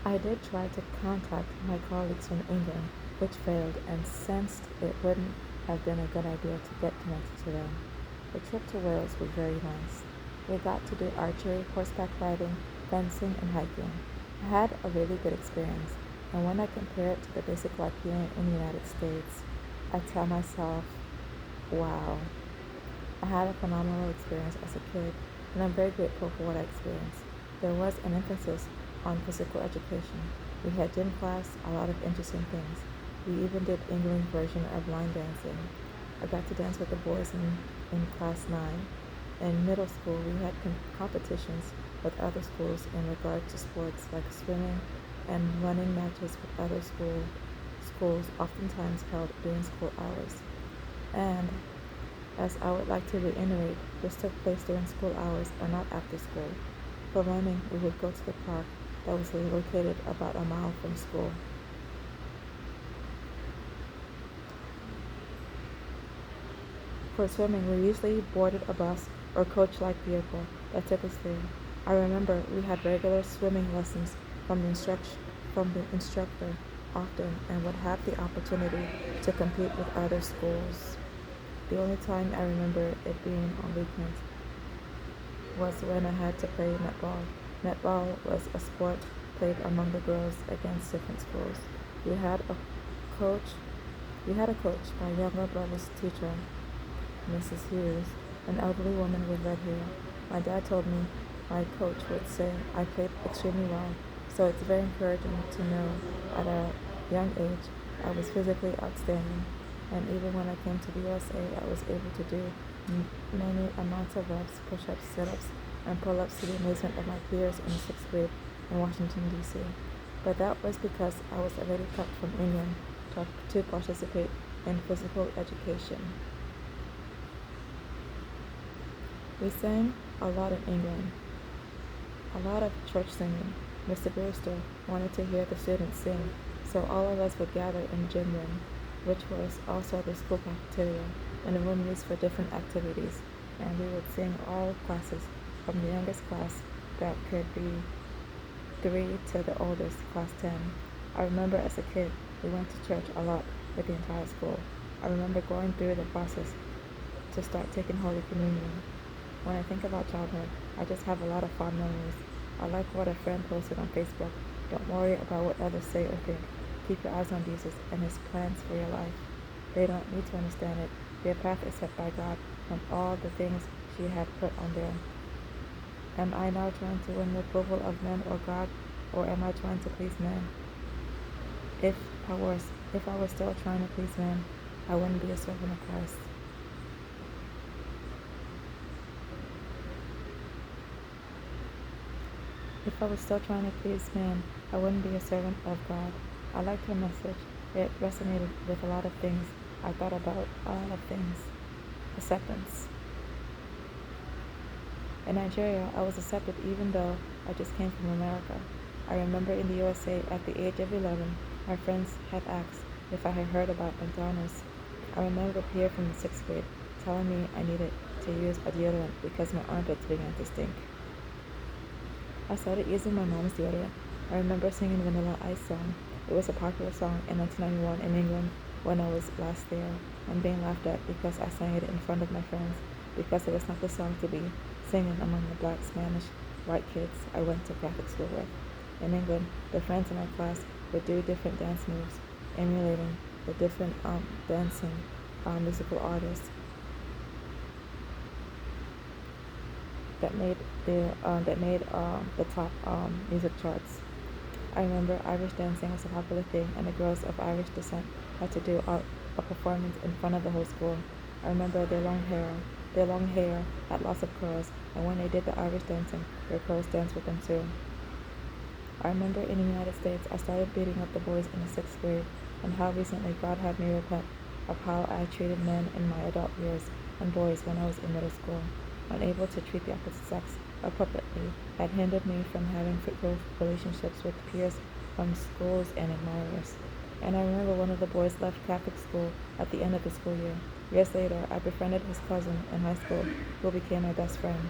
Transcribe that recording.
I did try to contact my colleagues from England, which failed, and sensed it wouldn't have been a good idea to get connected to them. The trip to Wales was very nice. We got to do archery, horseback riding, fencing, and hiking. I had a really good experience, and when I compare it to the basic life here in the United States, I tell myself, wow, I had a phenomenal experience as a kid, and I'm very grateful for what I experienced. There was an emphasis on physical education. We had gym class, a lot of interesting things. We even did England version of line dancing. I got to dance with the boys in class 9. In middle school, we had competitions with other schools in regard to sports like swimming and running matches with other schools oftentimes held during school hours. And as I would like to reiterate, this took place during school hours or not after school. For running, we would go to the park that was located about a mile from school. For swimming, we usually boarded a bus or coach-like vehicle that took us there. I remember we had regular swimming lessons from the instructor often and would have the opportunity to compete with other schools. The only time I remember it being on weekends was when I had to play netball. Netball was a sport played among the girls against different schools. We had a coach. We had a coach, my younger brother's teacher, Mrs. Hughes, an elderly woman with red hair. My dad told me my coach would say I played extremely well, so it's very encouraging to know at a young age I was physically outstanding. And even when I came to the USA, I was able to do many amounts of reps, push-ups, sit-ups, and pull-ups to the amazement of my peers in the 6th grade in Washington, D.C. But that was because I was already cut from England to participate in physical education. We sang a lot in England, a lot of church singing. Mr. Brewster wanted to hear the students sing, so all of us would gather in gym room, which was also the school cafeteria and a room used for different activities, and we would sing all classes from the youngest class that could be 3 to the oldest, class 10. I remember as a kid, we went to church a lot with the entire school. I remember going through the process to start taking Holy Communion. When I think about childhood, I just have a lot of fond memories. I like what a friend posted on Facebook. Don't worry about what others say or think. Keep your eyes on Jesus and His plans for your life. They don't need to understand it. Their path is set by God and all the things she had put on there. Am I now trying to win the approval of men or God, or am I trying to please men? If if I was still trying to please men, I wouldn't be a servant of Christ. If I was still trying to please men, I wouldn't be a servant of God. I liked her message. It resonated with a lot of things. I thought about a lot of things. Acceptance. In Nigeria, I was accepted even though I just came from America. I remember in the USA, at the age of 11, my friends had asked if I had heard about McDonald's. I remember a peer from the 6th grade telling me I needed to use a deodorant because my armpits began to stink. I started using my mom's deodorant. I remember singing Vanilla Ice song. It was a popular song in 1991 in England when I was last there, and being laughed at because I sang it in front of my friends, because it was not the song to be singing among the black, Spanish, white kids I went to Catholic school with. In England, the friends in my class would do different dance moves, emulating the different dancing musical artists that made the top music charts. I remember Irish dancing was a popular thing, and the girls of Irish descent had to do a performance in front of the whole school. I remember their long hair had lots of curls, and when they did the Irish dancing, their curls danced with them too. I remember in the United States, I started beating up the boys in the 6th grade, and how recently God had me repent of how I treated men in my adult years and boys when I was in middle school. Unable to treat the opposite sex appropriately had hindered me from having fruitful relationships with peers from schools and admirers. And I remember one of the boys left Catholic school at the end of the school year. Years later, I befriended his cousin in high school, who became my best friend.